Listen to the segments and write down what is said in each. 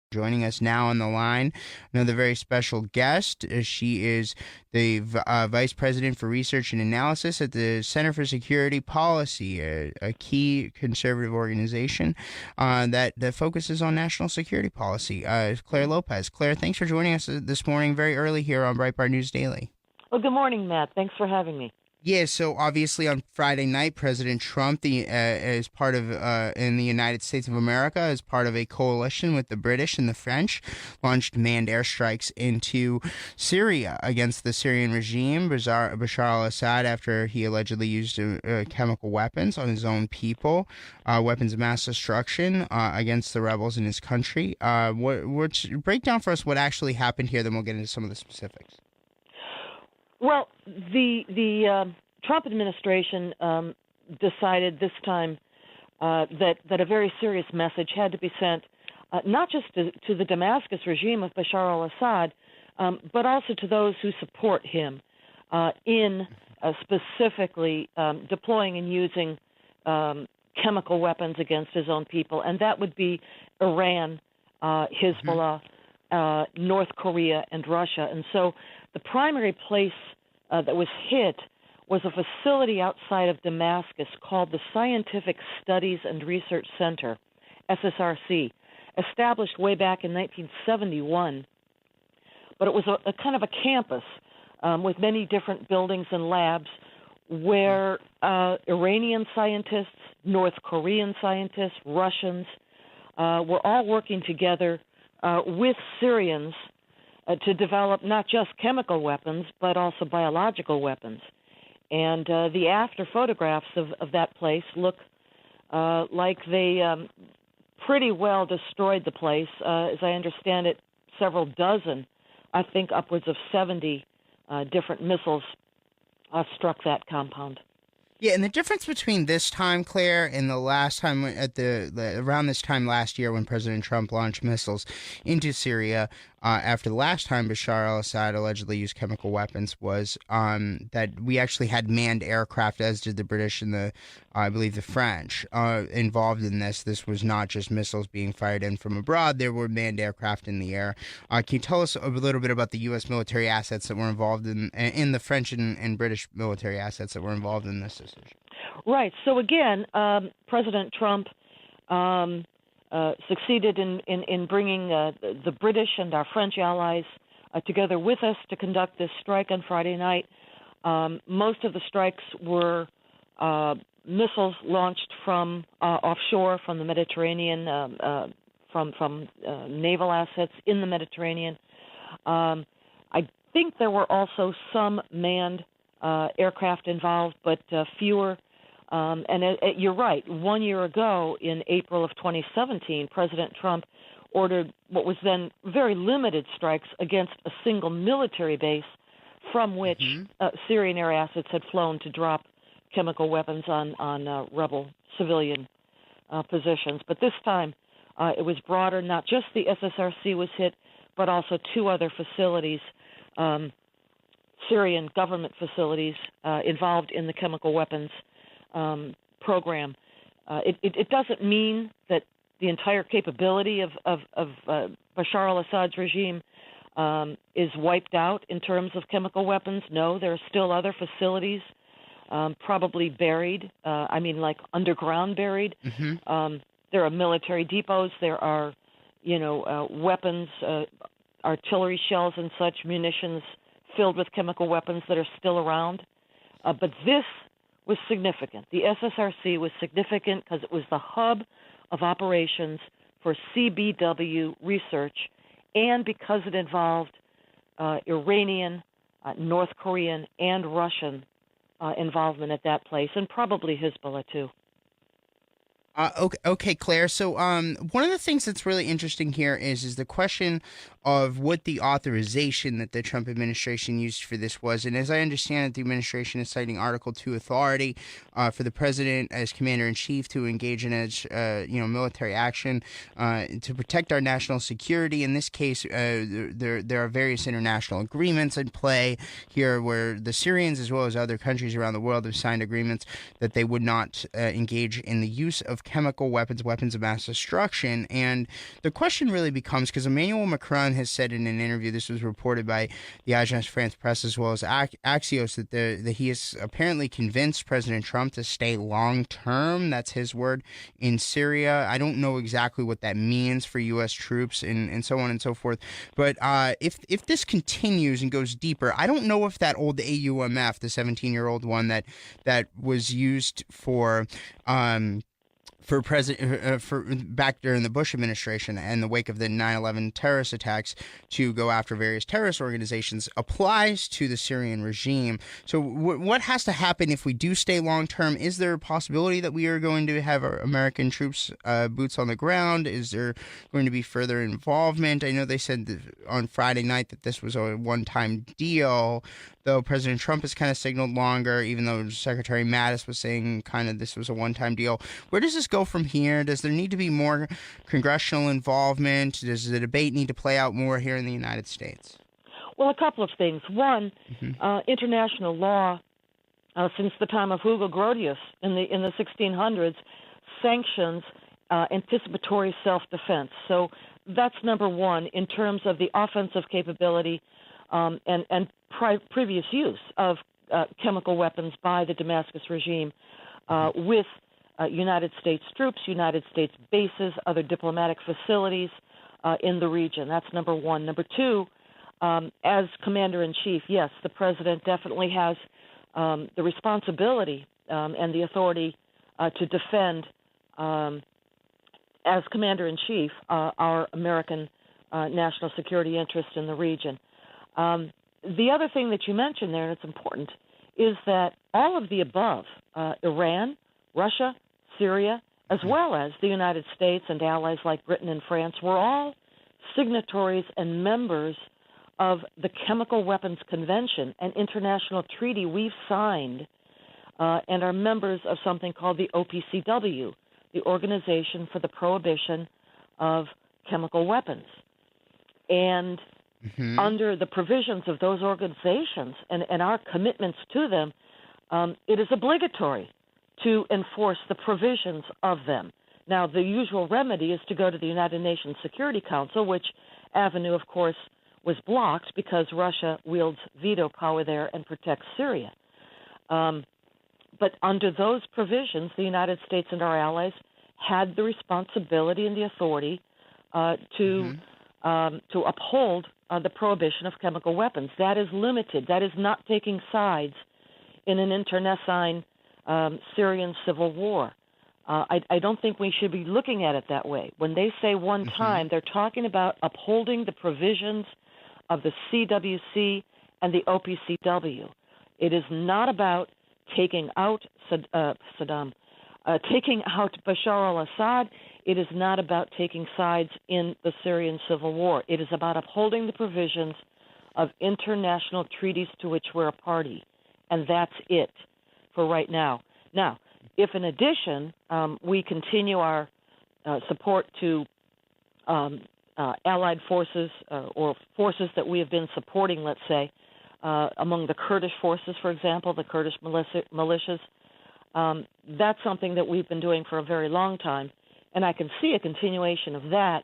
Joining us now on the line, another very special guest. She is the Vice President for Research and Analysis at the Center for Security Policy, a key conservative organization that focuses on national security policy. Clare Lopez. Clare, thanks for joining us this morning very early here on Breitbart News Daily. Well, good morning, Matt. Thanks for having me. Yeah, so obviously on Friday night, President Trump, as part of in the United States of America, as part of a coalition with the British and the French, launched manned airstrikes into Syria against the Syrian regime, Bashar al-Assad, after he allegedly used chemical weapons on his own people, weapons of mass destruction against the rebels in his country. Break down for us what actually happened here, then we'll get into some of the specifics. Well, the Trump administration decided this time that a very serious message had to be sent, not just to the Damascus regime of Bashar al-Assad, but also to those who support him in specifically deploying and using chemical weapons against his own people, and that would be Iran, Hezbollah, North Korea, and Russia. And so the primary place that was hit was a facility outside of Damascus called the Scientific Studies and Research Center, SSRC, established way back in 1971. But it was a kind of a campus with many different buildings and labs where Iranian scientists, North Korean scientists, Russians were all working together with Syrians to develop not just chemical weapons, but also biological weapons. And the after photographs of that place look like they pretty well destroyed the place. As I understand it, several dozen, I think upwards of 70 different missiles struck that compound. Yeah, and the difference between this time, Claire, and the last time around this time last year when President Trump launched missiles into Syria after the last time Bashar al-Assad allegedly used chemical weapons was that we actually had manned aircraft, as did the British and I believe the French, involved in this. This was not just missiles being fired in from abroad. There were manned aircraft in the air. Can you tell us a little bit about the U.S. military assets that were involved in the French and British military assets that were involved in this decision? Right. So again, President Trump succeeded in bringing the British and our French allies together with us to conduct this strike on Friday night. Most of the strikes were missiles launched from offshore from the Mediterranean, from naval assets in the Mediterranean. I think there were also some manned aircraft involved, but fewer. And you're right. 1 year ago, in April of 2017, President Trump ordered what was then very limited strikes against a single military base from which Syrian air assets had flown to drop chemical weapons on rebel civilian positions. But this time, it was broader. Not just the SSRC was hit, but also two other facilities, Syrian government facilities involved in the chemical weapons program. It doesn't mean that the entire capability of Bashar al-Assad's regime is wiped out in terms of chemical weapons. No, there are still other facilities probably buried, like underground buried. There are military depots. There are, weapons, artillery shells and such, munitions filled with chemical weapons that are still around. But this was significant. The SSRC was significant because it was the hub of operations for CBW research and because it involved Iranian, North Korean, and Russian involvement at that place, and probably Hezbollah too. Okay, Claire. So one of the things that's really interesting here is the question of what the authorization that the Trump administration used for this was. And as I understand it, the administration is citing Article 2 authority for the president as commander-in-chief to engage in military action to protect our national security. In this case, there are various international agreements in play here where the Syrians, as well as other countries around the world, have signed agreements that they would not engage in the use of chemical weapons, weapons of mass destruction. And the question really becomes, because Emmanuel Macron has said in an interview, this was reported by the Agence France Presse as well as Axios, that he is apparently convinced President Trump to stay long term. That's his word, in Syria. I don't know exactly what that means for U.S. troops and so on and so forth. But if this continues and goes deeper, I don't know if that old AUMF, the 17-year-old one that was used for for back during the Bush administration and the wake of the 9/11 terrorist attacks to go after various terrorist organizations applies to the Syrian regime. So what has to happen if we do stay long term? Is there a possibility that we are going to have our American troops boots on the ground? Is there going to be further involvement? I know they said on Friday night that this was a one-time deal, though President Trump has kind of signaled longer, even though Secretary Mattis was saying kind of this was a one-time deal. Where does this go from here? Does there need to be more congressional involvement? Does the debate need to play out more here in the United States? Well, a couple of things. One, international law, since the time of Hugo Grotius in the 1600s, sanctions anticipatory self-defense. So that's number one in terms of the offensive capability and previous use of chemical weapons by the Damascus regime with United States troops, United States bases, other diplomatic facilities in the region. That's number one. Number two, as Commander-in-Chief, yes, the President definitely has the responsibility and the authority to defend, as Commander-in-Chief, our American national security interests in the region. The other thing that you mentioned there, and it's important, is that all of the above, Iran, Russia, Syria, as well as the United States and allies like Britain and France, were all signatories and members of the Chemical Weapons Convention, an international treaty we've signed, and are members of something called the OPCW, the Organization for the Prohibition of Chemical Weapons. And under the provisions of those organizations and our commitments to them, it is obligatory to enforce the provisions of them. Now, the usual remedy is to go to the United Nations Security Council, which avenue, of course, was blocked because Russia wields veto power there and protects Syria. But under those provisions, the United States and our allies had the responsibility and the authority to uphold the prohibition of chemical weapons. That is limited. That is not taking sides in an internecine Syrian civil war. I don't think we should be looking at it that way. When they say one time, they're talking about upholding the provisions of the CWC and the OPCW. It is not about taking out taking out Bashar al-Assad. It is not about taking sides in the Syrian civil war. It is about upholding the provisions of international treaties to which we're a party, and that's it for right now. Now, if in addition we continue our support to allied forces or forces that we have been supporting, let's say, among the Kurdish forces, for example, the Kurdish militias, that's something that we've been doing for a very long time, and I can see a continuation of that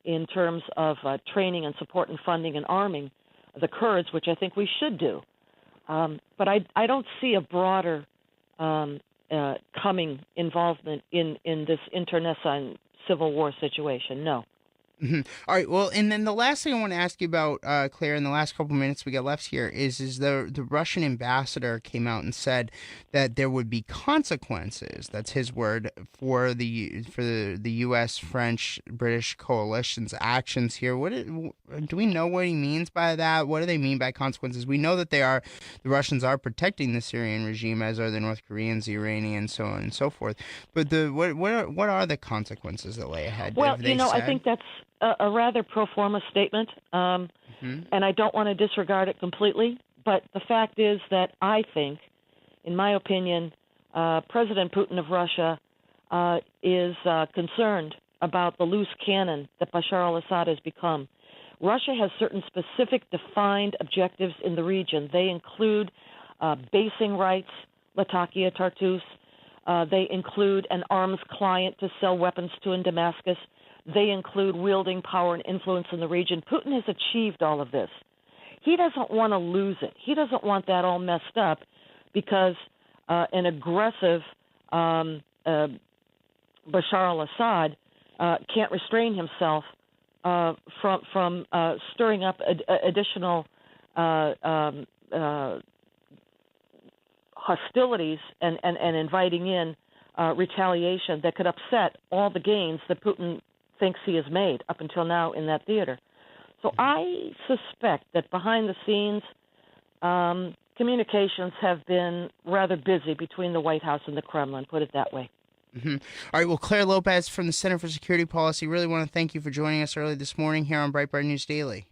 in terms of training and support and funding and arming the Kurds, which I think we should do. But I don't see a broader coming involvement in this internecine civil war situation, no. All right. Well, and then the last thing I want to ask you about, Claire, in the last couple minutes we got left here, is the Russian ambassador came out and said that there would be consequences. That's his word for the U.S., French, British coalition's actions here. Do we know what he means by that? What do they mean by consequences? We know that the Russians are protecting the Syrian regime, as are the North Koreans, the Iranians, so on and so forth. But what are the consequences that lay ahead? Well, I think that's a rather pro forma statement, and I don't want to disregard it completely. But the fact is that I think, in my opinion, President Putin of Russia is concerned about the loose cannon that Bashar al-Assad has become. Russia has certain specific defined objectives in the region. They include basing rights, Latakia, Tartus, They include an arms client to sell weapons to in Damascus. They include wielding power and influence in the region. Putin has achieved all of this. He doesn't want to lose it. He doesn't want that all messed up because an aggressive Bashar al-Assad can't restrain himself from stirring up additional hostilities and inviting in retaliation that could upset all the gains that Putin thinks he has made up until now in that theater. So I suspect that behind the scenes, communications have been rather busy between the White House and the Kremlin, put it that way. Mm-hmm. All right, well, Clare Lopez from the Center for Security Policy, really want to thank you for joining us early this morning here on Breitbart News Daily.